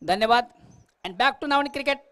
धन्यवाद. And back to नावनी cricket.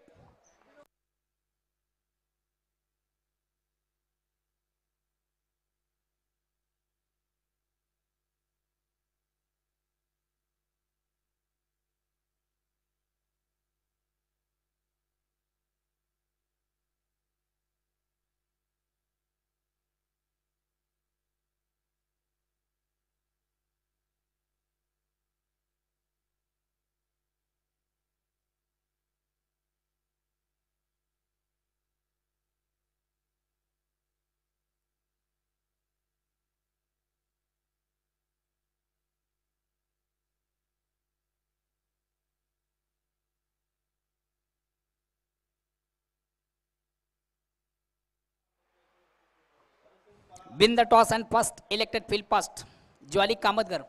Win the toss and first elected field first. ज्वाली कामतगर.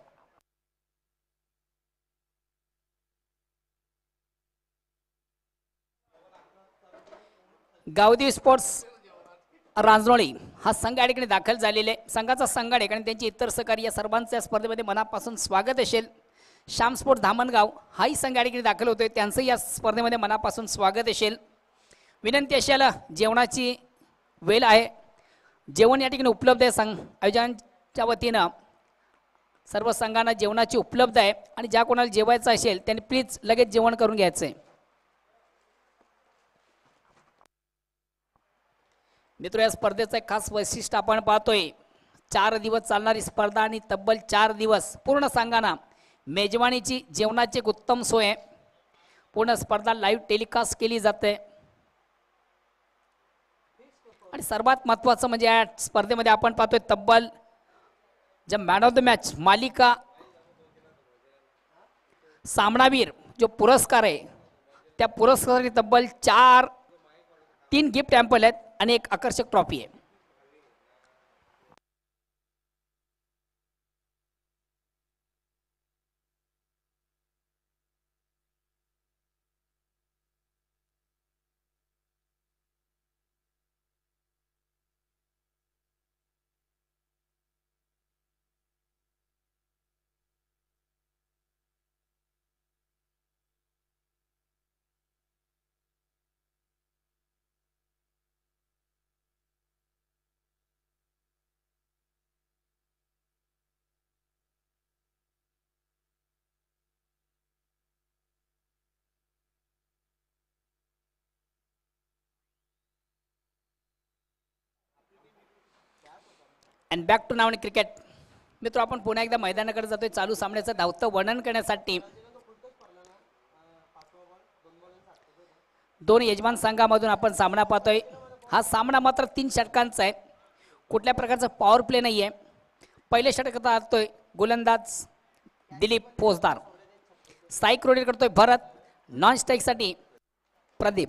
गावदेवी स्पोर्ट्स रांजणोळी हा संघ या ठिकाणी दाखल झालेले. संघाचा संघ आहे आणि त्यांचे इतर सहकारी या सर्वांचं या स्पर्धेमध्ये मनापासून स्वागत असेल. श्याम स्पोर्ट धामणगाव हाही संघ या ठिकाणी दाखल होतोय, त्यांचं या स्पर्धेमध्ये मनापासून स्वागत असेल. विनंती असेल, जेवणाची वेळ आहे, जेवण या ठिकाणी उपलब्ध आहे. संघ आयोजनाच्या वतीनं सर्व संघांना जेवणाची उपलब्ध आहे आणि ज्या कोणाला जेवायचं असेल त्यांनी प्लीज लगेच जेवण करून घ्यायचं आहे. मित्र, या स्पर्धेचं एक खास वैशिष्ट्य आपण पाहतोय. 4 दिवस चालणारी स्पर्धा आणि तब्बल 4 दिवस पूर्ण संघांना मेजवानीची जेवणाची एक उत्तम सोय आहे. पूर्ण स्पर्धा लाईव्ह टेलिकास्ट केली जाते आणि सर्वात महत्त्वाचं म्हणजे या स्पर्धेमध्ये आपण पाहतोय तब्बल ज्या मॅन ऑफ द मॅच मालिका सामनावीर जो पुरस्कार आहे त्या पुरस्कारासाठी तब्बल 3 गिफ्ट हॅम्पर आहेत आणि एक आकर्षक ट्रॉफी आहे. अँड बॅक टू नावनी क्रिकेट. मित्र, आपण पुन्हा एकदा मैदानाकडे जातोय चालू सामन्याचं धावतं वर्णन करण्यासाठी. 2 यजमान संघामधून आपण सामना पाहतोय. हा सामना मात्र 3 षटकांचा आहे, कुठल्या प्रकारचा पॉवर प्ले नाही आहे. पहिले षटक करतोय गोलंदाज दिलीप पोसदार, स्ट्राईक रोटेट करतोय भरत, नॉन स्ट्राईकसाठी प्रदीप.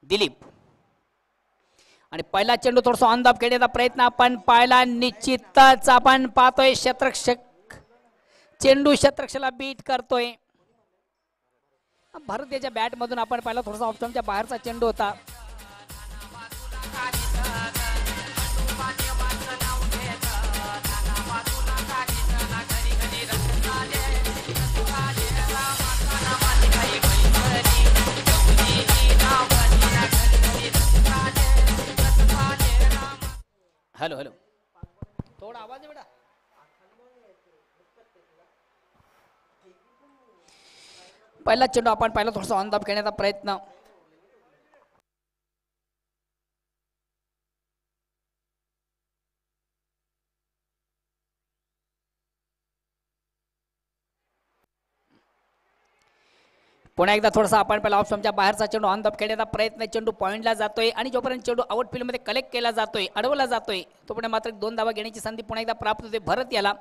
दिलीप आणि पहिला चेंडू थोडासा ऑन द ऑफ खेळण्याचा प्रयत्न आपण पाहिला. निश्चितच आपण पाहतोय क्षेत्ररक्षक चेंडू क्षेत्ररक्षकाला बीट करतोय. भारत याच्या बॅट मधून आपण पाहिला थोडासा ऑप्शनच्या बाहेरचा चेंडू होता. हॅलो हॅलो, थोडा आवाज आहे बेटा. पहिला चेंडू आपण पाहिला थोडासा ऑन द ऑफ खेळण्याचा प्रयत्न. पुन्हा एकदा थोडासा आपण पहिला ऑफ स्टंपच्या बाहेरचा चेंडू ऑन द ऑफ खेळण्याचा प्रयत्न. चेंडू पॉईंटला जातोय आणि जोपर्यंत चेंडू आउटफील्ड मध्ये कलेक्ट केला जातोय, अडवला जातोय, तोपर्यंत मात्र 2 धावा घेण्याची संधी पुन्हा एकदा प्राप्त होते भरत याला.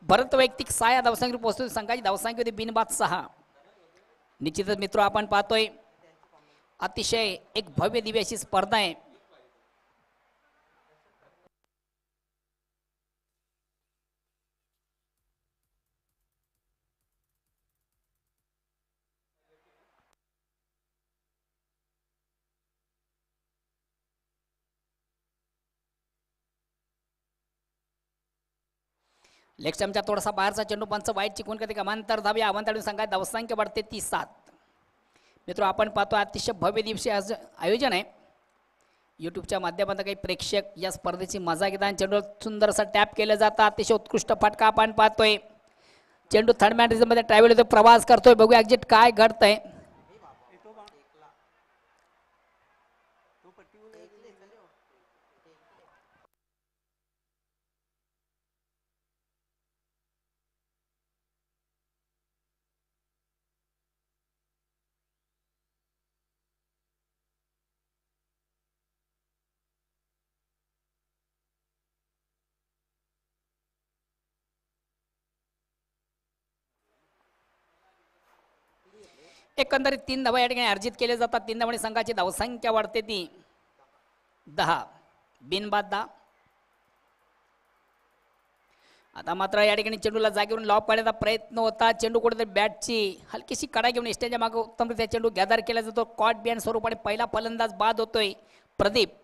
भरत वैयक्तिक 6 धावसंख्येवर पोहोचतो. संघाची धावसंख्या होती बिनबाद 6. निश्चितच मित्र आपण पाहतोय अतिशय एक भव्य दिव्य अशी स्पर्धा आहे. लेक्स्टमच्या थोडासा बाहेरचा चेंडू पंच वाईट चिकून करते कमांतर धावे आव्हान संघात धावसंख्या वाढते 37. मित्र आपण पाहतो अतिशय भव्य दिवशी आज आयोजन आहे. यूट्यूबच्या माध्यमातून काही प्रेक्षक या स्पर्धेची मजा घेतात. चेंडू सुंदरसा टॅप केलं जातं. अतिशय उत्कृष्ट फटका आपण पाहतोय. चेंडू थर्ड मॅन मध्ये ट्रॅव्हल होतो प्रवास करतोय. बघूया एक्झिट काय घडतंय. एकंदरीत 3 धावा या ठिकाणी अर्जित केले जातात. 3 धावांनी संघाची धावसंख्या वाढते ती 10 बिनबाद 10. आता मात्र या ठिकाणी चेंडूला जागेवरून लॉब काढण्याचा प्रयत्न होता. चेंडू कुठेतरी बॅटची हलकीशी कडा घेऊन इष्टाच्या मागे उत्तमरित्या चेंडू गॅदर केला जातो. कॉट बियान स्वरूपाने पहिला फलंदाज बाद होतोय प्रदीप.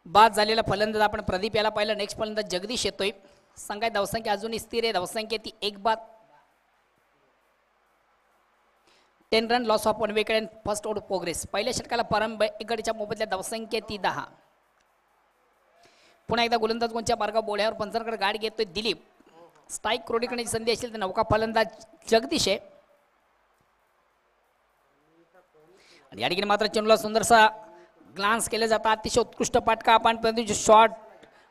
बाद झालेला फलंदाज आपण प्रदीप याला पाहिलं. नेक्स्ट फलंदाज जगदीश येतोय. संघात धावसंख्या अजूनही स्थिर आहे. धावसंख्या ती 1 बाद 10 run loss of 1 wicket and first out progress. पहिल्या षटकाला प्रारंभ 1 गडीच्या मोबदल्यात धावसंख्या ती 10. पुन्हा एकदा गोलंदाज कोणच्या मार्गा बोळ्यावर पंचांकडे गाडी घेतोय दिलीप. स्ट्राईक क्रोडी करण्याची संधी असेल तर नौका फलंदाज जगदीश आहे. आणि या ठिकाणी मात्र चेंडूला सुंदरसा ग्लान्स केलं जातं. अतिशय उत्कृष्ट फटका आपण शॉट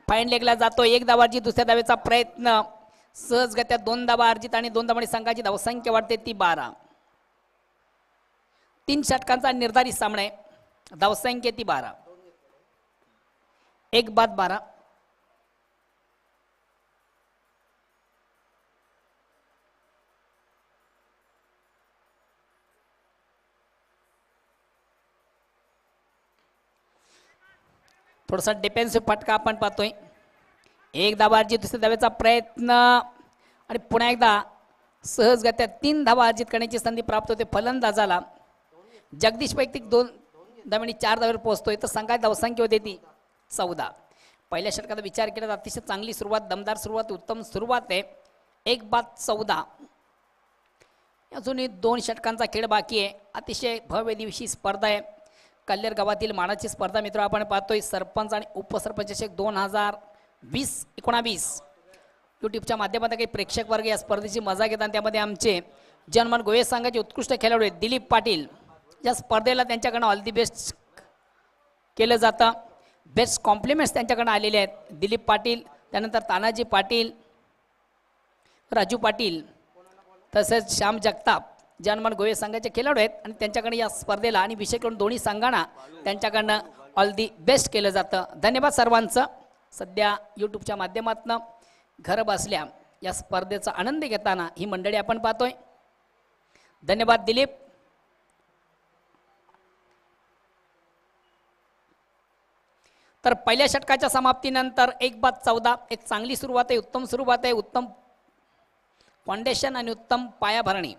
फाईन लेगला जातो. 1 धावा अर्जित. दुसऱ्या धावेचा प्रयत्न सहजगत्या 2 धावा अर्जित आणि 2 धावांनी संघाची धावसंख्या वाढते ती 12. 3 षटकांचा निर्धारित सामना आहे. धावसंख्या ती 12 1 बाद 12. थोडासा डिफेन्सिव्ह फटका आपण पाहतोय. 1 धावा अर्जित. दुसऱ्या धावेचा प्रयत्न आणि पुन्हा एकदा सहजगत्या 3 धावा अर्जित करण्याची संधी प्राप्त होते फलंदाजाला. जगदीश वैयक्तिक 2 धावांनी 4 धावेवर पोहोचतोय तर संघात धावसंख्या होते ती 14. पहिल्या षटकाचा विचार केला तर अतिशय चांगली सुरुवात, दमदार सुरुवात, उत्तम सुरुवात आहे. 1 बाद 14. अजूनही 2 षटकांचा खेळ बाकी आहे. अतिशय भव्य दिवशी स्पर्धा आहे. कल्लेर गावातील मानाची स्पर्धा मित्र आपण पाहतोय. सरपंच आणि उपसरपंच 2020-19 यूट्यूबच्या माध्यमातून काही प्रेक्षक वर्ग या स्पर्धेची मजा घेतात. त्यामध्ये आमचे जनमन गोवे संघाचे उत्कृष्ट खेळाडू आहेत दिलीप पाटील. या स्पर्धेला त्यांच्याकडनं ऑल दी बेस्ट केलं जातं. बेस्ट कॉम्प्लिमेंट्स त्यांच्याकडनं आलेले आहेत. दिलीप पाटील, त्यानंतर तानाजी पाटील, राजू पाटील, तसेच श्याम जगताप जनमन गोवे संघाचे खेळाडू आहेत. आणि त्यांच्याकडे या स्पर्धेला आणि विशेष करून दोन्ही संघांना त्यांच्याकडनं ऑल दी बेस्ट केलं जातं. धन्यवाद सर्वांचं. सध्या यूट्यूबच्या माध्यमातून घर बसल्या या स्पर्धेचा आनंद घेताना ही मंडळी आपण पाहतोय. धन्यवाद दिलीप. तर पहिल्या षटकाच्या समाप्तीनंतर 1 बाद 14. एक चांगली सुरुवात आहे, उत्तम सुरुवात आहे, उत्तम फाउंडेशन आणि उत्तम पायाभरणी.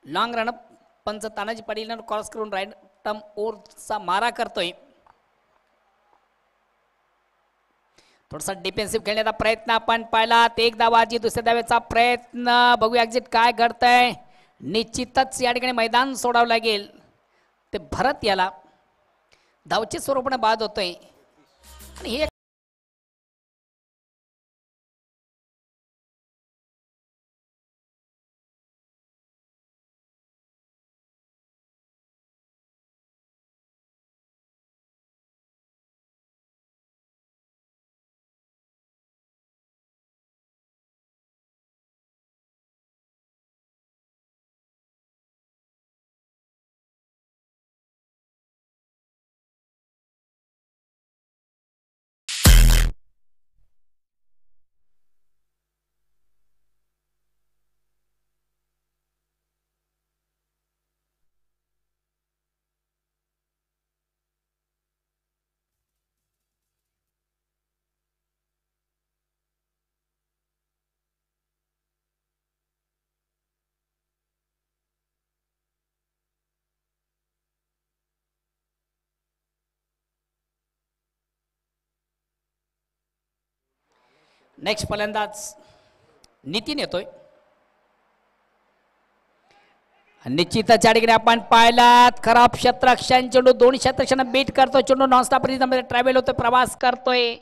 लॉंग रन पंच तानाजी पाटील क्रॉस करून राईट टर्म ओव्हरचा मारा करतोय. थोडासा डिफेन्सिव्ह खेळण्याचा प्रयत्न आपण पाहिला. 1 धावा अर्जित. दुसऱ्या धावेचा प्रयत्न. बघूया एक्झिट काय घडतंय. निश्चितच या ठिकाणी मैदान सोडावं लागेल ते भरत याला धावचे स्वरूपाने बाद होतोय आणि हे नेक्स्ट फलंदाज नितीन येतोय. निश्चितच या ठिकाणी आपण पाहिलात खराब क्षेत्ररक्षण चेंडू दोन क्षेत्ररक्षण बीट करतोय. चेंडू नॉनस्टॉप रिदममध्ये ट्रॅव्हल होतोय, प्रवास करतोय.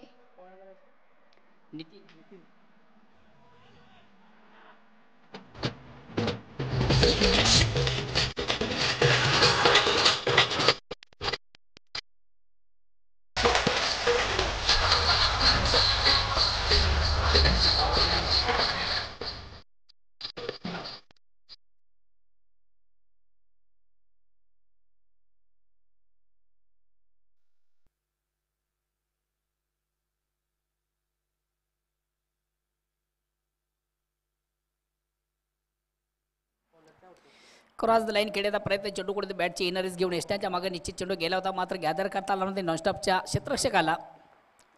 क्रॉस द लाईन खेळण्याचा प्रयत्न, चेंडू कुठे बॅटची इनरीज घेऊन यष्टाच्या मागे निश्चित चेंडू गेला होता, मात्र गॅदर करता आला नव्हता नॉनस्टॉपच्या क्षेत्ररक्षकाला.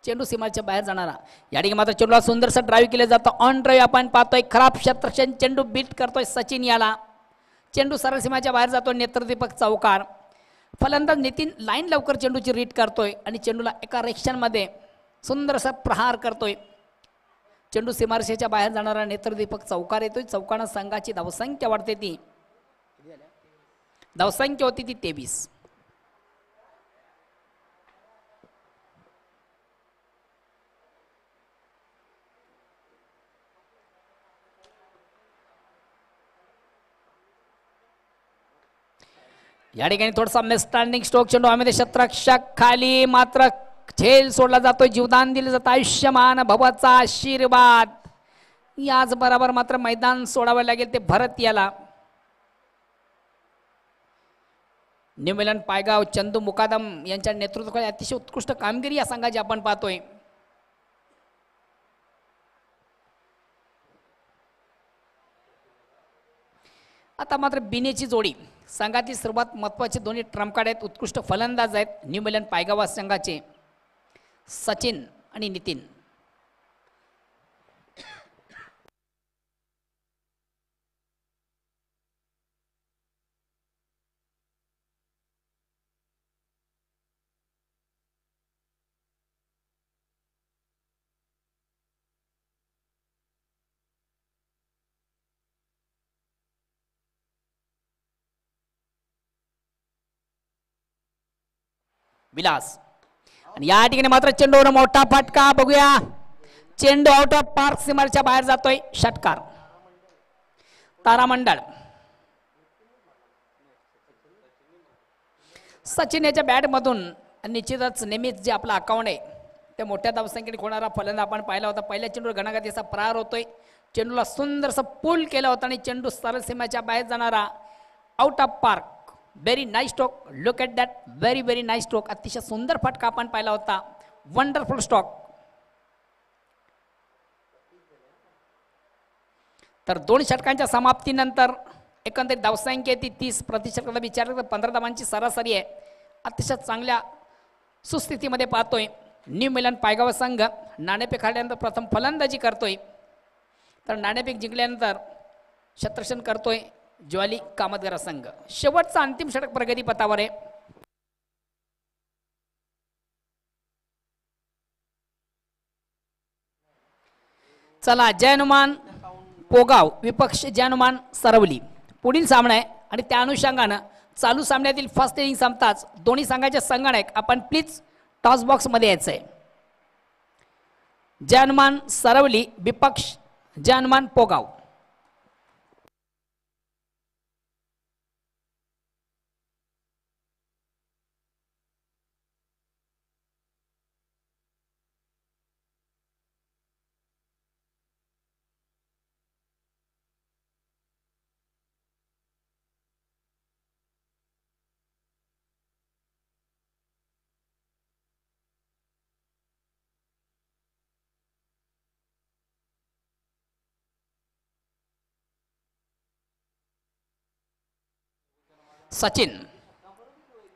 चेंडू सीमाच्या बाहेर जाणारा या ठिकाणी मात्र चेंडूला सुंदरसा ड्राईव्ह केलं जातं. ऑन ड्राईव्ह आपण पाहतोय. खराब क्षेत्ररक्षण चेंडू बीट करतोय सचिन याला. चेंडू सरळ सीमाच्या बाहेर जातोय. नेत्रदीपक चौकार. फलंदाज नितीन लाईन लवकर चेंडूची रीड करतोय आणि चेंडूला एका रेक्शनमध्ये सुंदरसा प्रहार करतोय. चेंडू सीमारेषेच्या बाहेर जाणारा नेत्रदीपक चौकार येतोय. चौकानं संघाची धावसंख्या वाढते. ती धावसंख्या होती ती 23. या ठिकाणी थोडासा मिसस्टँडिंग स्ट्रोक चेंडू आम्ही क्षेत्ररक्षक खाली, मात्र झेल सोडला जातोय. जीवदान दिलं जातं. आयुष्यमान भवाचा आशीर्वाद. याच बरोबर मात्र मैदान सोडावं लागेल ते भरत याला. न्यू मिलन पायगाव चंदू मुकादम यांच्या नेतृत्वाखाली अतिशय उत्कृष्ट कामगिरी या संघाची आपण पाहतोय. आता मात्र बिनेची जोडी संघातील सर्वात महत्त्वाचे दोन्ही ट्रम्प कार्ड आहेत. उत्कृष्ट फलंदाज आहेत न्यू मिलन पायगाव संघाचे सचिन आणि नितीन. विलास आणि या ठिकाणी मात्र चेंडूवर मोठा फटका बघूया. चेंडू आउट ऑफ पार्क सीमाच्या बाहेर जातोय. षटकार. तारामंडळ सचिन याच्या बॅटमधून निश्चितच नेहमीच जे आपला अकाउंट आहे ते मोठ्या धावसंख्येने होणारा फलंदाज आपण पाहिला होता. पहिल्या चेंडूवर घणाघातीचा प्रहार होतोय. चेंडूला सुंदरसा पुल केला होता आणि चेंडू सरळ सीमाच्या बाहेर जाणारा out of park. Very nice stroke. Look at that. Very very nice stroke. अतिशय सुंदर फटका आपण पाहिला होता. Wonderful stroke. तर 2 षटकांच्या समाप्तीनंतर एकंदरीत धावसंख्या ती 30% विचार 15 धावांची सरासरी आहे. अतिशय चांगल्या सुस्थितीमध्ये पाहतोय न्यू मिलन पायगाव संघ. नाणेफेक हारल्यानंतर प्रथम फलंदाजी करतोय, तर नाणेफेक जिंकल्यानंतर क्षेत्ररक्षण करतोय ज्वाली कामतगार संघ. शेवटचा अंतिम षटक प्रगतीपथावर आहे. चला जय हनुमान पोगाव विपक्ष जय हनुमान सरवली. पुढील सामना आहे आणि त्या अनुषंगानं चालू सामन्यातील फर्स्ट इनिंग संपताच दोन्ही संघाचे संगणक आपण प्लीज टॉस बॉक्समध्ये यायचं आहे. जनमान सरवली विपक्ष जनमान पोगाव. सचिन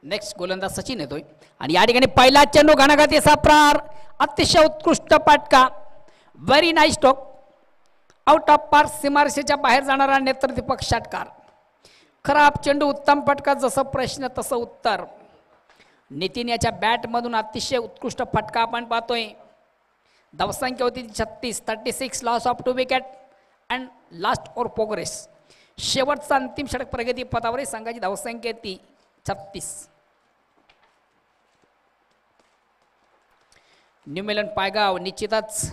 नेक्स्ट गोलंदाज सचिन येतोय आणि या ठिकाणी पहिला चेंडू घणाघातीचा प्रहार अतिशय उत्कृष्ट पाटका very nice stroke out of park सीमारेषेच्या बाहेर जाणारा नेत्रदीपक षटकार. खराब चेंडू उत्तम फटका जसं प्रश्न तसं उत्तर. नितीन याच्या बॅटमधून अतिशय उत्कृष्ट फटका आपण पाहतोय. धावसंख्या होती 36 36 loss of 2 wicket and last over progress. शेवटचा अंतिम षटक प्रगती पथावर संघाची धावसंख्या ती 36. न्यूमिलन पायगाव निश्चितच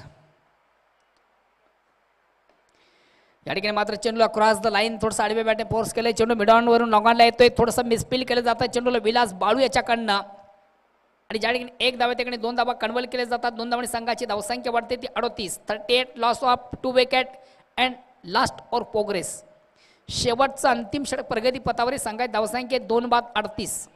या ठिकाणी मात्र चेंडूला क्रॉस द लाईन थोडंसं आडव्या बॅटने फोर्स केलं. चेंडू मिडॉनवरून लॉंगॉनला येतोय. थोडंसं मिसफील केलं जातं चेंडूला विलास बाळू याच्याकडनं आणि ज्या ठिकाणी एक धावा त्या ठिकाणी 2 धावा कन्वर्ट केले जातात. 2 धावांनी संघाची धावसंख्या वाढते ती 38 38 loss of 2 wicket and last over progress. शेवटचा अंतिम षटक प्रगती पथावर संघाची धावसंख्या 2/38.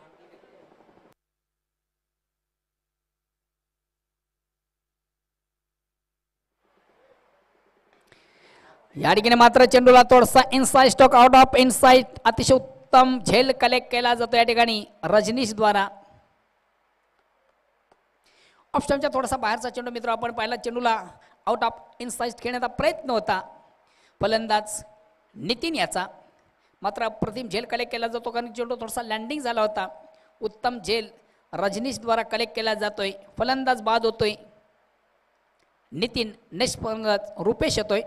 या ठिकाणी मात्र चेंडूला थोडासा inside stroke out of inside अतिशय उत्तम झेल कलेक्ट केला जातो या ठिकाणी रजनीश द्वारा. ऑप्शनच्या थोडासा बाहेरचा चेंडू मित्र आपण पाहिला. चेंडूला आउट ऑफ इनसाइड खेळण्याचा प्रयत्न होता फलंदाज नितीन याचा मात्र अप्रतिम झेल कलेक्ट केला जातो कारण चेंडू थोडासा लँडिंग झाला होता. उत्तम झेल रजनीश द्वारा कलेक्ट केला जातोय. फलंदाज बाद होतोय नितीन. नेक्स्ट फलंदाज रुपेश येतोय.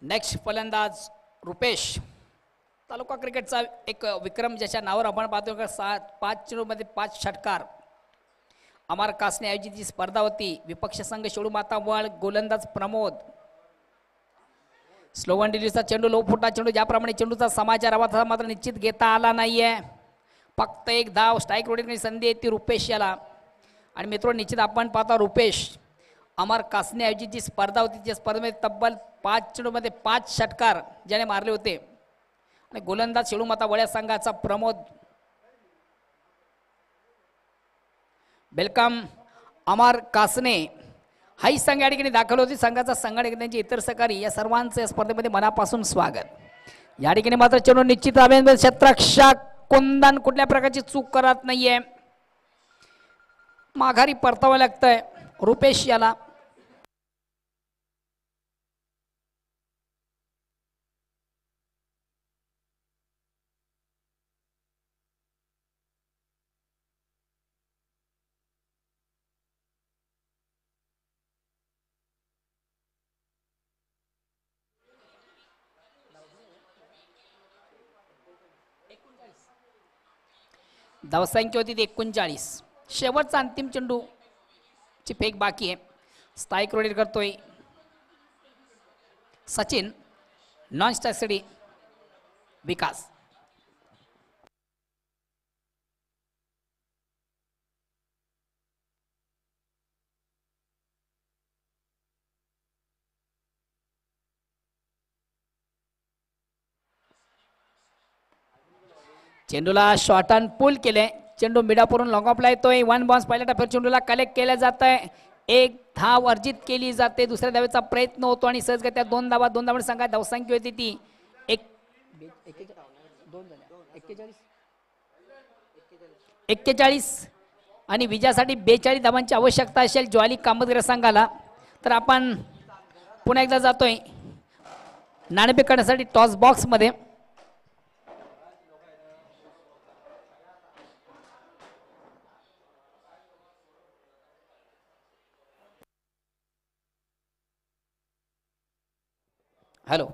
नेक्स्ट फलंदाज रुपेश. तालुका क्रिकेटचा एक विक्रम ज्याच्या नावावर आपण पाहतो का 5 चेंडूमध्ये 5 षटकार. अमर कासने आयोजित जी स्पर्धा होती विपक्ष संघ शेळू माता वळ गोलंदाज प्रमोद. स्लोवन डिलिव्हरीचा चेंडू लो फुटा चेंडू ज्याप्रमाणे चेंडूचा समाचार हवा तसा मात्र निश्चित घेता आला नाहीये. फक्त एक धाव स्ट्राईक रोडीने संधी येते रुपेश याला आणि मित्र निश्चित आपण पाहता रुपेश अमर कासने आयोजित जी स्पर्धा होती त्या स्पर्धेमध्ये तब्बल 5 चेंडूमध्ये 5 षटकार ज्याने मारले होते आणि गोलंदाज शेळू माता वळ्या संघाचा प्रमोद. वेलकम अमर कासने. हाही संघ या ठिकाणी दाखल होती. संघाचा संघटक त्यांचे इतर सहकारी या सर्वांचं या स्पर्धेमध्ये मनापासून स्वागत. या ठिकाणी मात्र चेंडू निश्चित क्षेत्ररक्षक कोंदान कुठल्या प्रकारची चूक करत नाहीये. माघारी परतावं लागतंय रुपेश याला. धावसंख्या होती ती 39. शेवटचा अंतिम चेंडू ची फेक बाकी आहे. स्ट्राईक रोटेट करतोय सचिन. नॉन स्ट्राईकसाठी विकास. चेंडूला शॉर्ट अँड पुल केले. चेंडू मिडापुरून लॉंग ऑफला येतोय. 1 बॉन्स पहिल्या टप्प्यात चेंडूला कलेक्ट केलं जात आहे. 1 धाव अर्जित केली जाते. दुसऱ्या धावेचा प्रयत्न होतो आणि सहजगत्या 2 धावा. 2 धावांनी संघात धावसंख्या होती ती 41 आणि विजयासाठी 42 धावांची आवश्यकता असेल ज्वाली कामतगिरी संघाला. तर आपण पुन्हा एकदा जातोय नाणेफेक करण्यासाठी टॉस बॉक्समध्ये हॅलो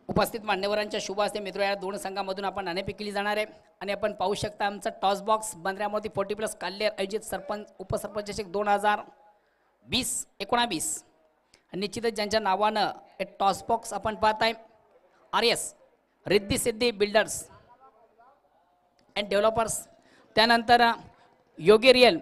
उपस्थित मान्यवरांच्या शुभ हस्ते मित्र या दोन संघामधून आपण नाणेफेक केली जाणार आहे आणि आपण पाहू शकता आमचा टॉस बॉक्स बंदऱ्यामध्ये 40+ काल्हेर आयोजित सरपंच उपसरपंच चषक 2020-19 निश्चितच ज्यांच्या नावानं हे टॉस बॉक्स आपण पाहत आहे RS Riddhi Siddhi builders and developers, त्यानंतर योगी रियल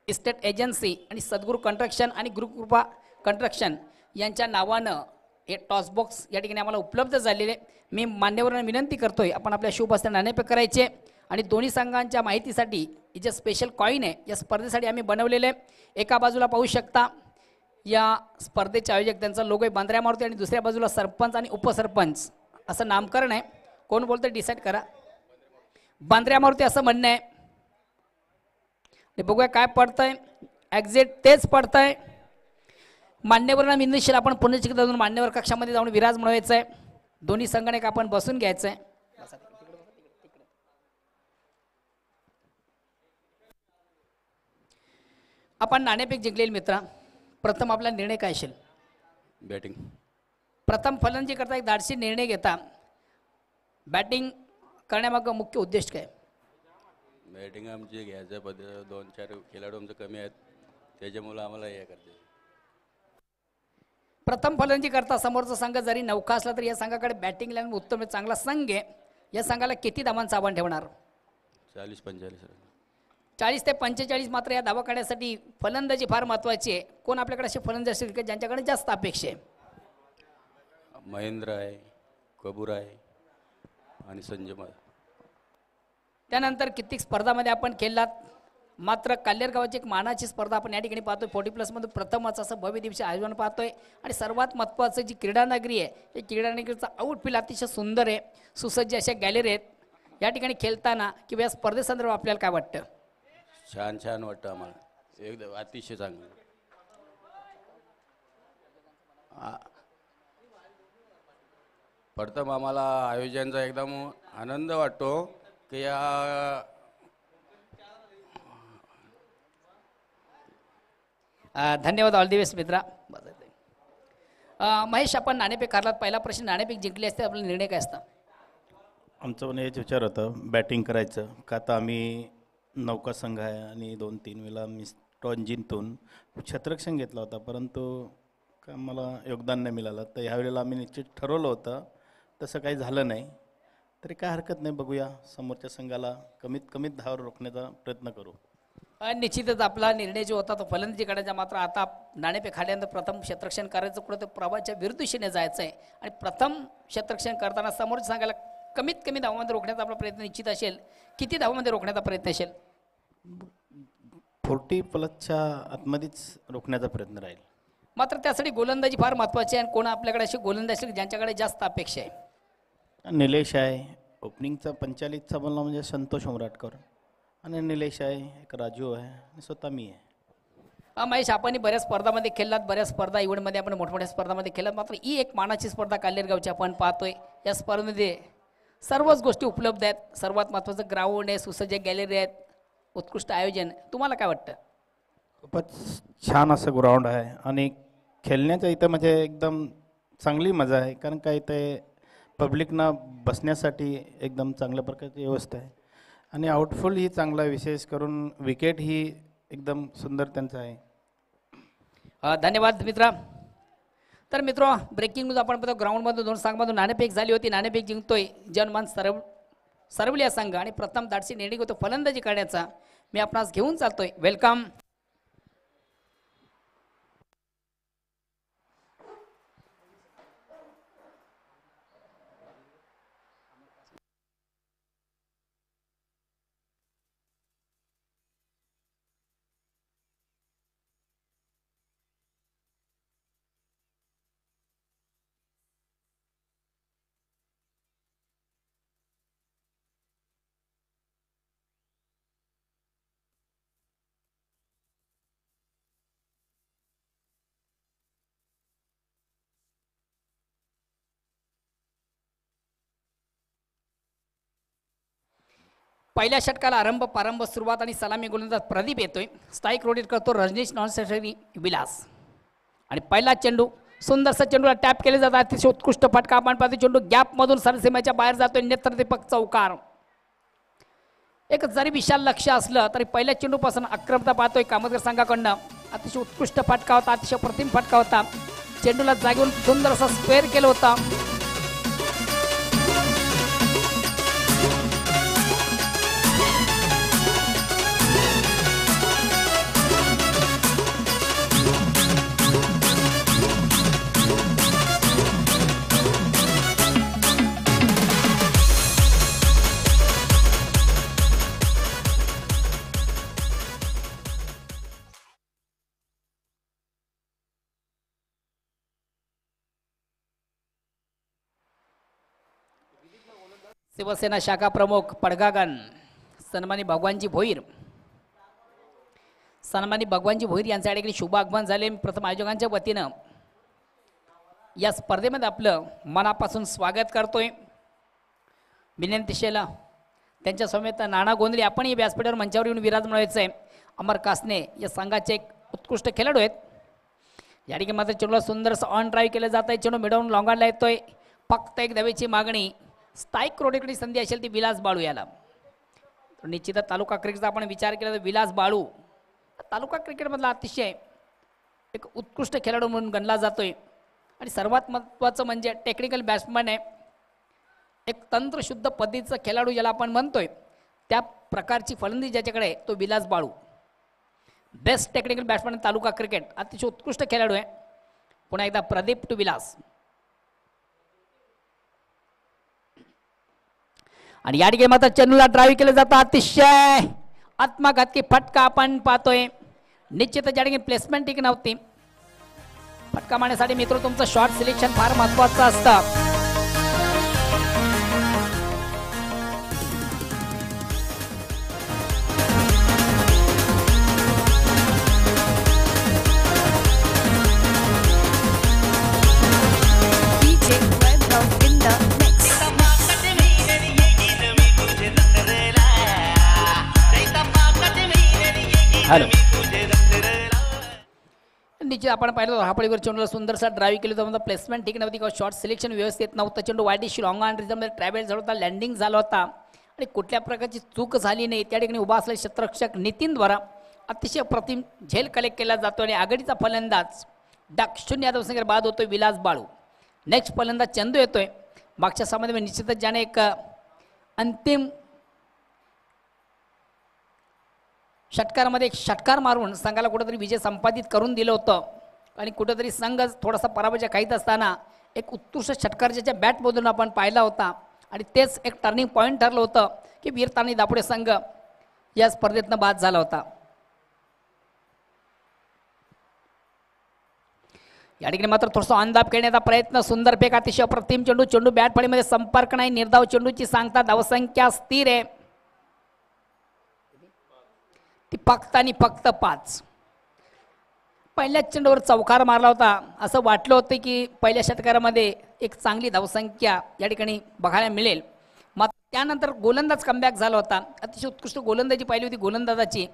इस्टेट एजन्सी आणि सद्गुरू कंस्ट्रक्शन आणि गुरुकृपा कंस्ट्रक्शन यांच्या नावानं हे टॉस बॉक्स या ठिकाणी आम्हाला उपलब्ध झालेले. मी मान्यवरांना विनंती करतोय आपण आपल्या शुभ हस्ते नाणेफेक करायचे आणि दोन्ही संघांच्या माहितीसाठी हे जे स्पेशल कॉईन आहे या स्पर्धेसाठी आम्ही बनवलेले. एका बाजूला पाहू शकता या स्पर्धेचे आयोजक त्यांचा लोगो आहे बांद्र्या मारुती आणि दुसऱ्या बाजूला सरपंच आणि उपसरपंच असं नामकरण आहे. कोण बोलतं डिसाईड करा. बांद्र्या मारुती असं म्हणणं आहे. बघूया काय पडतंय. एक्झॅक्ट तेच पडतंय. मान्यवरांना विनंती आपण पुण्याची जाऊन मान्यवर कक्षामध्ये जाऊन विराज मिळवायचं आहे. दोन्ही संघाने आपण बसून घ्यायचं आहे. आपण नाणेफेक जिंकलेले मित्रा. प्रथम आपला निर्णय काय असेल. बॅटिंग. प्रथम फलंदाजी करता एक धाडसी निर्णय घेता. बॅटिंग करण्यामागं मुख्य उद्देश काय. बॅटिंग आमची घ्यायचं पद्धत 2-4 खेळाडू आमचे कमी आहेत त्याच्यामुळे आम्हाला हे करते. प्रथम फलंदाजी करता समोरचा संघ जरी नौका असला तरी या संघाकडे बॅटिंग लाईन उत्तम चांगला संघ आहे. या संघाला किती धावांचं आव्हान ठेवणार. 40-45. 40 ते 45 मात्र या धावा काढण्यासाठी फलंदाजी फार महत्त्वाची आहे. कोण आपल्याकडे असे फलंदाज असतील की ज्यांच्याकडे जास्त अपेक्षा आहे. महेंद्र आहे, कबूर आहे आणि संजय मार. त्यानंतर कित्येक स्पर्धामध्ये आपण खेळलात मात्र काल्हेर गावाची एक मानाची स्पर्धा आपण या ठिकाणी पाहतोय. 40+ मध्ये प्रथमच असं भव्य दिवशी आयोजन पाहतोय आणि सर्वात महत्त्वाचं जी क्रीडानगरी आहे हे क्रीडानगरीचा आउटफिल अतिशय सुंदर आहे. सुसज्ज अशा गॅलरी आहेत. या ठिकाणी खेळताना किंवा या स्पर्धेसंदर्भात आपल्याला काय वाटतं. छान वाटतं आम्हाला. एकदम अतिशय चांगलं. प्रथम आम्हाला आयोजनाचा एकदम आनंद वाटतो की या धन्यवाद. ऑल दी बेस्ट मित्रा. महेश आपण नाणेफेक हरलात. पहिला प्रश्न नाणेफेक जिंकली असते आपला निर्णय काय असता. आमचं पण हेच विचार होतं बॅटिंग करायचं का आता आम्ही नौका संघ आहे आणि 2-3 वेळा मी टॉस जिंकून छत्ररक्षण घेतला होता परंतु का मला योगदान नाही मिळालं. तर ह्यावेळेला आम्ही निश्चित ठरवलं होतं तसं काही झालं नाही तरी काय हरकत नाही. बघूया समोरच्या संघाला कमीत धावावर रोखण्याचा प्रयत्न करू. निश्चितच आपला निर्णय जो होता तो फलंदाजी करायचा मात्र आता नाणेफेक हारल्यानंतर प्रथम क्षेत्ररक्षण करायचं कुठं तर प्रभाच्या विरुद्ध दिशेने जायचं आहे आणि प्रथम क्षेत्ररक्षण करताना समोरच्या संघाला कमीत धावामध्ये रोखण्याचा आपला प्रयत्न निश्चित असेल. किती धावामध्ये रोखण्याचा प्रयत्न असेल. 40+ आतमध्येच रोखण्याचा प्रयत्न राहील. मात्र त्यासाठी गोलंदाजी फार महत्त्वाची आहे आणि कोण आपल्याकडे अशी गोलंदाजी असेल ज्यांच्याकडे जास्त अपेक्षा आहे. निलेश आहे ओपनिंगचा 45चा बोलला म्हणजे संतोष उमराटकर आणि निलेश आहे एक राजू आहे आणि स्वतः मी आहे. महेश आपण बऱ्याच स्पर्धामध्ये खेळलात. बऱ्याच स्पर्धा इव्हेंटमध्ये आपण मोठमोठ्या स्पर्धामध्ये खेळलात मात्र ही एक मानाची स्पर्धा काल्हेरगावची आपण पाहतोय. या स्पर्धेमध्ये सर्वच गोष्टी उपलब्ध आहेत. सर्वात महत्त्वाचं ग्राउंड आहे, सुसज्ज गॅलरी आहेत, उत्कृष्ट आयोजन. तुम्हाला काय वाटतं. खूपच छान असं ग्राउंड आहे आणि खेळण्याच्या इथं म्हणजे एकदम चांगली मजा आहे कारण का इथे पब्लिकना बसण्यासाठी एकदम चांगल्या प्रकारची व्यवस्था आहे आणि आउटफुल ही चांगला विशेष करून विकेट ही एकदम सुंदर त्यांचं आहे. धन्यवाद मित्रा. तर मित्र ब्रेकिंग न्यूज आपण बघतो ग्राउंडमधून 2 संघांमधून नाणेफेक झाली होती. नाणेफेक जिंकतोय जनमान सरवली या संघ आणि प्रथम धाडसी निर्णय होतो फलंदाजी करण्याचा. मी आपणास घेऊन चालतोय. वेलकम. पहिल्या षटकाला प्रारंभ सुरुवात आणि सलामी गोलंदाज प्रदीप येतोय. स्ट्राईक रोटेट करतो रजनीश नॉनसेसरी विलास. आणि पहिला चेंडू सुंदरसा चेंडूला टॅप केले जातात. अतिशय उत्कृष्ट फटका आपण पाहतो. चेंडू गॅपमधून सरसीमेच्या बाहेर जातोय. नेत्रदीपक चौकार. एक जरी विशाल लक्ष असलं तरी पहिल्या चेंडूपासून आक्रमता पाहतोय कामतकर संघाकडनं. अतिशय उत्कृष्ट फटका होता. अतिशय प्रतिम फटका होता. चेंडूला जागेवरून सुंदर असा स्क्वेअर केलं होता. शिवसेना शाखा प्रमुख पडगागन सन्मानी भगवानजी भोईर यांच्या ठिकाणी शुभ आगमन झाले. प्रथम आयोजकांच्या वतीनं या स्पर्धेमध्ये आपलं मनापासून स्वागत करतोय. विनंतीशेला त्यांच्या समेत नाना गोंधळे आपणही व्यासपीठावर मंचावर येऊन विराजमान व्हायचं आहे. अमर कासने या संघाचे एक उत्कृष्ट खेळाडू आहेत. या ठिकाणी मात्र चेंडूला सुंदरसं ऑन ड्राईव्ह केलं जात आहे. चेंडू मिडवून लॉंगाडला येतोय. फक्त एक धावेची मागणी. स्ट्राईक रोटेकडे संधी असेल ती विलास बाळू याला. निश्चितच तालुका क्रिकेटचा आपण विचार केला तर विलास बाळू तालुका क्रिकेटमधला अतिशय एक उत्कृष्ट खेळाडू म्हणून गणला जातोय. आणि सर्वात महत्त्वाचं म्हणजे टेक्निकल बॅट्समन आहे. एक तंत्रशुद्ध पद्धतीचा खेळाडू ज्याला आपण म्हणतोय त्या प्रकारची फलंदाजी ज्याच्याकडे आहे तो Vilas Balu. Best technical batsman taluka cricket. अतिशय उत्कृष्ट खेळाडू आहे. पुन्हा एकदा प्रदीप टू विलास. आणि या ठिकाणी मात्र चेंडूला ड्राईव्ह केलं जातं. अतिशय आत्मघातकी फटका आपण पाहतोय. निश्चितच या ठिकाणी प्लेसमेंट ठीक नव्हती. फटका मारण्यासाठी मित्र तुमचं शॉर्ट सिलेक्शन फार महत्वाचं असतं. हॅलो निश्चित आपण पाहिलं हापळीवर चेंडूला सुंदरसा ड्राईव्ह केलं होतं. प्लेसमेंट ठीक नव्हती किंवा शॉर्ट सिलेक्शन व्यवस्थित नव्हतं. चेंडू वाईडिश लॉंग ऑन रिझममध्ये ट्रॅव्हल झाला होता. लँडिंग झाला होता आणि कुठल्या प्रकारची चूक झाली नाही. त्या ठिकाणी उभा असलेले क्षेत्ररक्षक नितीनद्वारा अतिशय प्रतिम झेल कलेक्ट केला जातो. आणि आघाडीचा फलंदाज डाक 0 यादव संघ बाद होतोय विलास बाळू. नेक्स्ट फलंदाज चंदू येतोय. मागच्या सामन्यामध्ये निश्चितच ज्याने एक अंतिम षटकारामध्ये एक षटकार मारून संघाला कुठेतरी विजय संपादित करून दिलं होतं. आणि कुठेतरी संघ थोडासा पराभवाच्या काहीत असताना एक उत्कृष्ट षटकार ज्याच्या बॅटमधून आपण पाहिला होता. आणि तेच एक टर्निंग पॉईंट ठरलं होतं की वीर तानी दापुडे संघ या स्पर्धेतनं बाद झाला होता. या ठिकाणी मात्र थोडासा अंदाज खेळण्याचा प्रयत्न. सुंदर फेक. अतिशय प्रतिम चेंडू. चेंडू बॅट फळीमध्ये संपर्क नाही. निर्धाव चेंडूची सांगता. धावसंख्या स्थिर आहे ती फक्त आणि फक्त 5. पहिल्याच चेंडूवर चौकार मारला होता. असं वाटलं होतं की पहिल्या षटकारामध्ये एक चांगली धावसंख्या या ठिकाणी बघायला मिळेल. मग त्यानंतर गोलंदाज कमबॅक झाला होता. अतिशय उत्कृष्ट गोलंदाजी पाहिली होती गोलंदाजाची.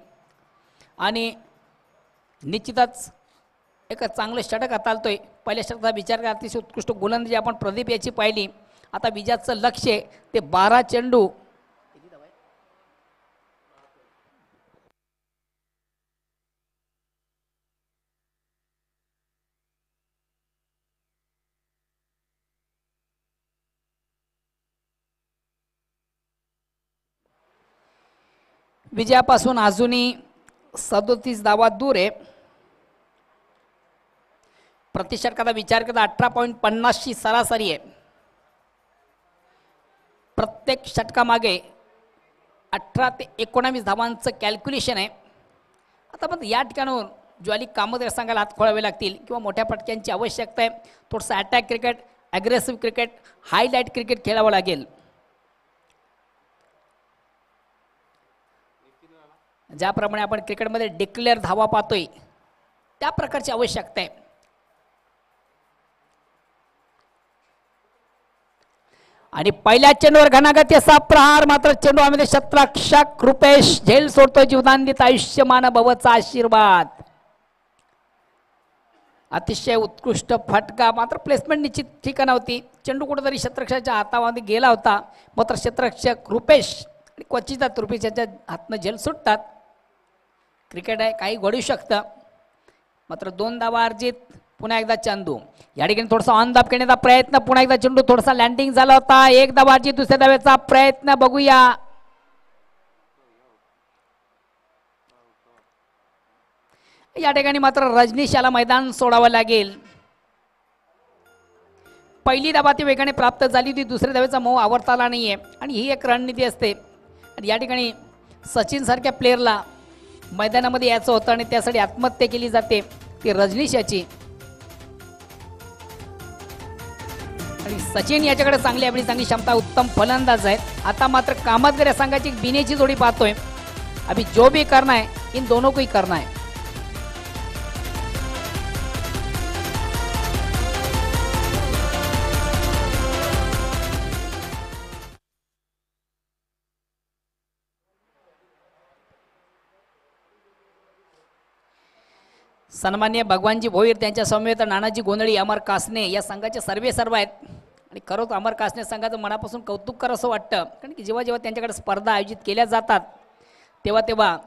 आणि निश्चितच एक चांगलं षटक हाताळतोय. पहिल्या षटकाचा विचार करा. अतिशय उत्कृष्ट गोलंदाजी आपण प्रदीप याची पाहिली. आता विजयाचं लक्ष ते 12 चेंडू. विजयापासून अजूनही 37 धावा दूर आहे. प्रति षटकाचा विचार करता 18.50ची सरासरी आहे. प्रत्येक षटकामागे 18 ते 19 धावांचं कॅल्क्युलेशन आहे. आता पण या ठिकाणावर ज्वाली कामोदर संघाला हात खोळावे लागतील किंवा मोठ्या फटक्यांची आवश्यकता आहे. थोडंसं attack cricket, aggressive cricket, highlight cricket खेळावं लागेल. ज्याप्रमाणे आपण क्रिकेटमध्ये डिक्लेअर धावा पाहतोय त्या प्रकारची आवश्यकता आहे. आणि पहिल्या चेंडूवर घणागती असा प्रहार, मात्र चेंडूमध्ये शतरक्षक रुपेश झेल सोडतो. जीवदान देत आयुष्यमान भवचा आशीर्वाद. अतिशय उत्कृष्ट फटका, मात्र प्लेसमेंट निश्चित ठिकाण होती. चेंडू कुठेतरी शतरक्षकाच्या हातामध्ये गेला होता, मात्र शतरक्षक रुपेश आणि क्वचितच रुपेशच्या हातनं झेल सुटतात. क्रिकेट आहे, काही घडू शकतं. मात्र 2 धावा अर्जित. पुन्हा एकदा चेंडू या ठिकाणी थोडासा ऑन धाप करण्याचा प्रयत्न. पुन्हा एकदा चेंडू थोडासा लँडिंग झाला होता. 1 धावा अर्जित. दुसऱ्या धावेचा प्रयत्न बघूया. या ठिकाणी मात्र रजनीश याला मैदान सोडावं लागेल. पहिली धावा ती वेगाने प्राप्त झाली होती, दुसऱ्या धावेचा मोह आवरता आला नाहीये आणि ही एक रणनीती असते. आणि या ठिकाणी सचिन सारख्या प्लेअरला मैदानामध्ये यायचं होतं आणि त्यासाठी आत्महत्या केली जाते ती रजनीश याची. आणि सचिन याच्याकडे चांगली आपली चांगली क्षमता, उत्तम फलंदाज आहे. आता मात्र कामतगर या संघाची बिनेची जोडी पाहतोय. अभी जो भी करना है इन दोनों को ही करना है. सन्मान्य भगवानजी भोईर, त्यांच्या समवेत नानाजी गोंधळी, अमर कासने या संघाचे सर्व आहेत. आणि खरंच अमर कासने संघाचं मनापासून कौतुक करावं असं वाटतं. कारण की जेव्हा जेव्हा त्यांच्याकडे स्पर्धा आयोजित केल्या जातात तेव्हा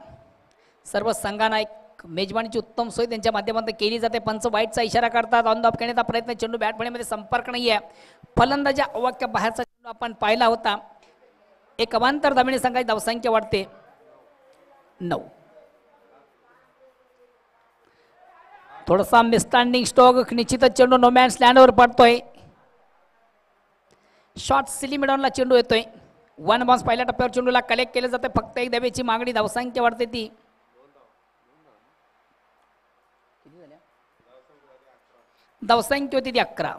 सर्व संघांना एक मेजबानीची उत्तम सोय त्यांच्या माध्यमातून केली जाते. पंच वाईटचा इशारा करतात. ऑन द ऑफ करण्याचा प्रयत्न. चेंडू बॅटमध्ये संपर्क नाही आहे. फलंदाजा अवाक्या बाहेरचा चेंडू आपण पाहिला होता. एक अवांतर धावेने संघाची धावसंख्या वाढते 9. थोडासा मिसस्टँडिंग स्ट्रोक, निश्चितच चेंडू नो मॅन्स लँडवर पडतोय. शॉर्ट सिली मिडॉनला चेंडू येतोय. 1 बॉन्स पहिल्या टप्प्यावर चेंडूला कलेक्ट केलं जातं. फक्त 1 धावेची मागणी. धावसंख्या वाढते ती धावसंख्या होती ती 11.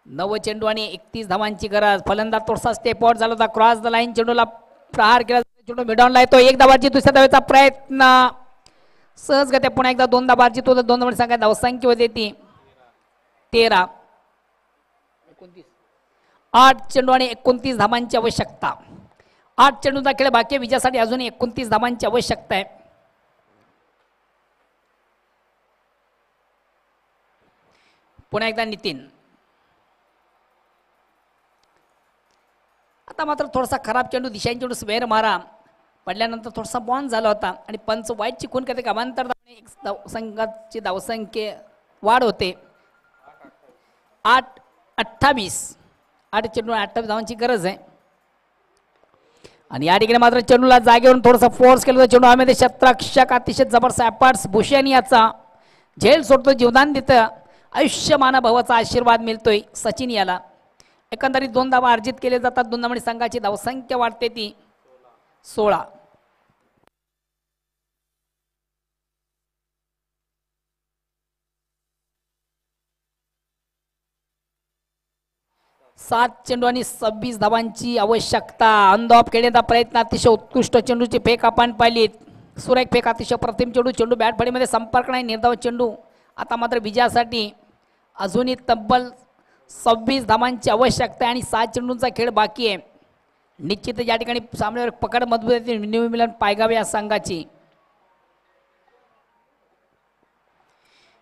नव चेंडू आणि 31 धावांची गरज. फलंदाज थोडासा स्टेप आउट झाला होता. क्रॉस द लाईन चेंडूला प्रहार केला. चेंडू मिडॉनला येतो. 1 धावाची. दुसऱ्या धावेचा प्रयत्न सहजगत्या. पुन्हा एकदा 2 धावा अर्जित होतं. 2 धावांची संख्या. धावसंख्या होते ती 13. 8 चेंडू आणि 29 धावांची आवश्यकता. 8 चेंडूचा खेळ बाकी. विजयासाठी अजून 29 धावांची आवश्यकता आहे. पुन्हा एकदा नितीन. आता मात्र थोडासा खराब चेंडू, दिशांनी चेंडू स्वेर मारा पडल्यानंतर थोडासा बॉन्ड झाला होता आणि पंच वाईटची खून करते. अवांतर संघाची धावसंख्या वाढ होते. 8-28. 8 चेंडू 28 धावांची गरज आहे. आणि या ठिकाणी मात्र चेंडूला जागेवरून थोडासा फोर्स केला होता. चेंडू आम्ही शतरक्षक अतिशय जबरदस्त ॲपार्ट्स भूषण याचा झेल सोडतो. जीवदान देतं. आयुष्यमान भवाचा आशीर्वाद मिळतोय सचिन याला. एकंदरीत 2 धावा अर्जित केले जातात. 2 धावांनी संघाची धावसंख्या वाढते ती 16. 7 चेंडू आणि 26 धावांची आवश्यकता. ऑन द ऑफ खेळण्याचा प्रयत्न. अतिशय उत्कृष्ट चेंडूची फेक आपण पाहिलीत. सुरेख फेक. अतिशय प्रतिम चेंडू. चेंडू बॅट फळीमध्ये संपर्क नाही. निर्धाव चेंडू. आता मात्र विजयासाठी अजूनही तब्बल 26 धावांची आवश्यकता आणि 7 चेंडूंचा खेळ बाकी आहे. निश्चित या ठिकाणी सामन्यावर पकड मजबूत आहे. न्यू मिलन पायगाव या संघाची.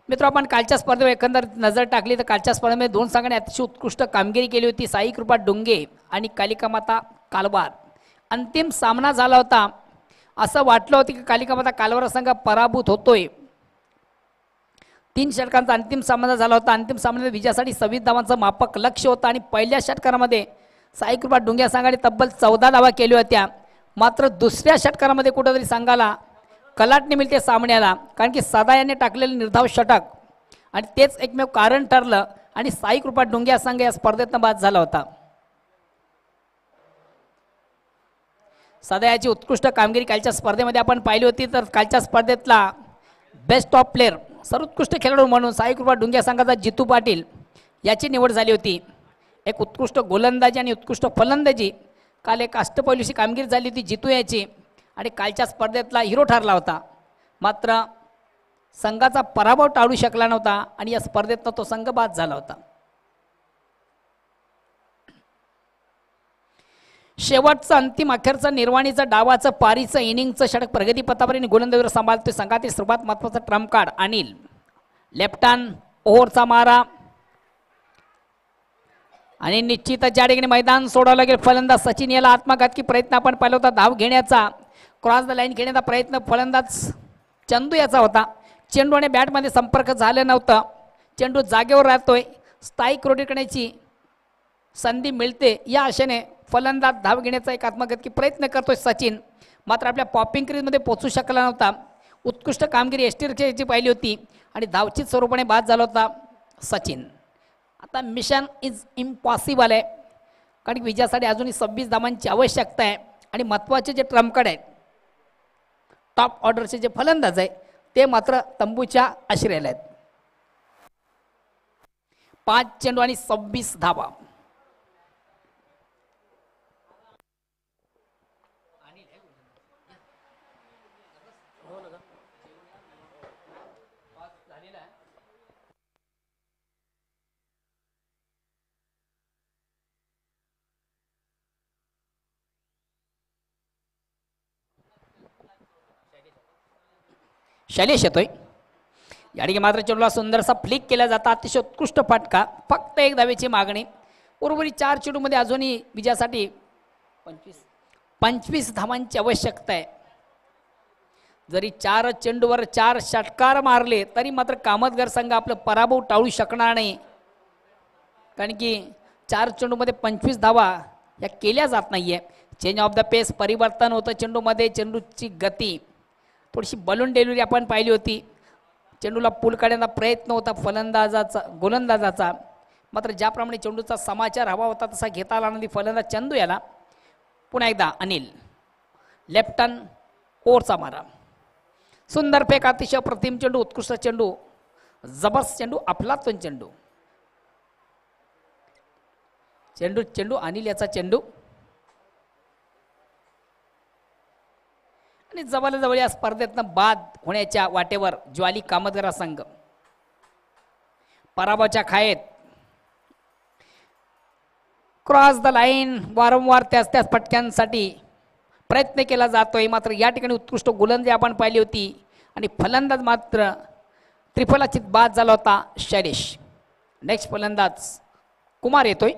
मित्र, आपण कालच्या स्पर्धेवर एकंदर नजर टाकली तर कालच्या स्पर्धेमध्ये 2 संघांनी अतिशय उत्कृष्ट कामगिरी केली होती. साई कृपा डोंगे आणि कालिका माता कालवार. अंतिम सामना झाला होता. असं वाटलं होतं की कालिका माता कालवार संघ पराभूत होतोय. 3 षटकांचा अंतिम सामना झाला होता. अंतिम सामन्यात विजयासाठी 26 धावांचं मापक लक्ष होतं आणि पहिल्या षटकारामध्ये साई कृपा डोंगे संघाने तब्बल 14 धावा केल्या होत्या. मात्र दुसऱ्या षटकारामध्ये कुठेतरी संघाला कलाटणी मिळते सामन्याला, कारण की सदा याने टाकलेलं निर्धाव षटक आणि तेच एकमेव कारण ठरलं आणि साई कृपा डोंगे संघ या स्पर्धेतनं बाद झाला होता. सदा याची उत्कृष्ट कामगिरी कालच्या स्पर्धेमध्ये आपण पाहिली होती. तर कालच्या स्पर्धेतला बेस्ट ऑफ प्लेअर, सर्वोत्कृष्ट खेळाडू म्हणून साई कृपा डोंगे संघाचा जितू पाटील याची निवड झाली होती. एक उत्कृष्ट गोलंदाजी आणि उत्कृष्ट फलंदाजी काल एक अष्टपैलूची कामगिरी झाली होती जितू याची आणि कालच्या स्पर्धेतला हिरो ठरला होता. मात्र संघाचा पराभव टाळू शकला नव्हता आणि या स्पर्धेतनं तो संघ बाद झाला होता. शेवटचं अंतिम अखेरचं निर्वाणीचं डावाचं पारीचं इनिंगचं षटक प्रगतीपथावर गोलंदाजीवर सांभाळतोय संघातील सर्वात महत्वाचा trump card Anil. Left hand ओव्हरचा मारा आणि निश्चितच ज्या ठिकाणी मैदान सोडावं लागेल फलंदाज सचिन याला आत्मघातकी प्रयत्न आपण पाहिला होता. धाव घेण्याचा क्रॉस द लाईन घेण्याचा प्रयत्न फलंदाज चंदू याचा होता. चेंडू आणि बॅटमध्ये संपर्क झालं नव्हतं. चेंडू जागेवर राहतोय. स्थायिक रोटेट करण्याची संधी मिळते या आशेने फलंदाज धाव घेण्याचा एक आत्मघातकी प्रयत्न करतोय सचिन. मात्र आपल्या पॉपिंग क्रीजमध्ये पोहोचू शकला नव्हता. उत्कृष्ट कामगिरी एस टी रिक्षाची पाहिली होती आणि धावचित स्वरूपाने बाद झाला होता सचिन. आता मिशन इज इम्पॉसिबल आहे कारण की विजयासाठी अजूनही 26 धावांची आवश्यकता आहे आणि महत्त्वाचे जे ट्रम्प कार्ड आहेत टॉप ऑर्डरचे जे फलंदाज आहे ते मात्र तंबूच्या आश्रयाला आहेत. 5 चेंडू आणि 26 धावा. शैलेश येतोय या ठिकाणी मात्र चेंडूला सुंदरसा फ्लिक केला जाता. अतिशय उत्कृष्ट फटका. फक्त 1 धावेची मागणी. उर्वरित 4 चेंडूमध्ये अजूनही विजयासाठी 25 धावांची आवश्यकता आहे. जरी 4 चेंडूवर 4 षटकार मारले तरी मात्र कामतगर संघ आपलं पराभव टाळू शकणार नाही कारण की 4 चेंडूमध्ये 25 धावा या केल्या जात नाहीये. चेंज ऑफ द पेस परिवर्तन होतं चेंडूमध्ये. चेंडूची गती थोडीशी बलून डिलिव्हरी आपण पाहिली होती. चेंडूला पूल काढण्याचा प्रयत्न होता फलंदाजाचा गोलंदाजाचा. मात्र ज्याप्रमाणे चेंडूचा समाचार हवा होता तसा घेता आला नाही. फलंदाज चंदू याला पुन्हा एकदा अनिल. लेफ्ट हँड ओव्हरचा मारा. सुंदर फेक. अतिशय प्रतिम चेंडू. उत्कृष्ट चेंडू. जबरदस्त चेंडू. अफलातून चेंडू. चेंडू अनिल याचा चेंडू आणि जवळजवळ या स्पर्धेतनं बाद होण्याच्या वाटेवर ज्वाली कामतगर संघ पराभवाच्या खायेत. क्रॉस द लाईन वारंवार त्याच फटक्यांसाठी प्रयत्न केला जातोय. मात्र या ठिकाणी उत्कृष्ट गोलंदाजी आपण पाहिली होती आणि फलंदाज मात्र त्रिफलाचित बाद झाला होता शैलेश. नेक्स्ट फलंदाज कुमार येतोय.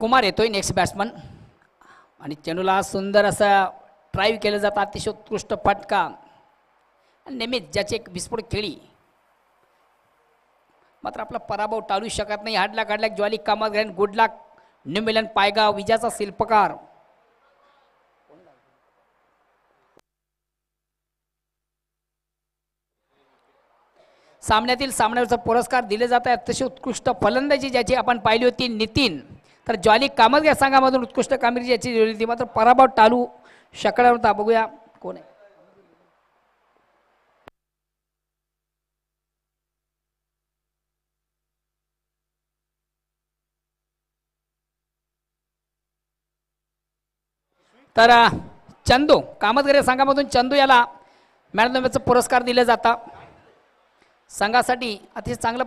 कुमार येतोय नेक्स्ट बॅट्समन आणि चेंडूला सुंदर असा ड्राईव्ह केलं जातं. अतिशय उत्कृष्ट फटका. नेहमीच ज्याची एक विस्फोट खेळी मात्र आपला पराभव टाळू शकत नाही. हाडला काढला ज्वाली कामतगर. गुड लक न्यू मिलन पायगाव विजयाचा शिल्पकार. सामन्यावरचा पुरस्कार दिले जात आहे. अतिशय उत्कृष्ट फलंदाजी ज्याची आपण पाहिली होती नितीन. तर ज्वाली कामतगर संघामधून उत्कृष्ट कामगिरी ज्याची दिली होती मात्र पराभव टाळू शकला नव्हता. बघूया कोण आहे. तर चंदू कामतगर संघामधून चंदू याला मॅन ऑफ द मॅचचा पुरस्कार दिला जाता. संघासाठी अतिशय चांगलं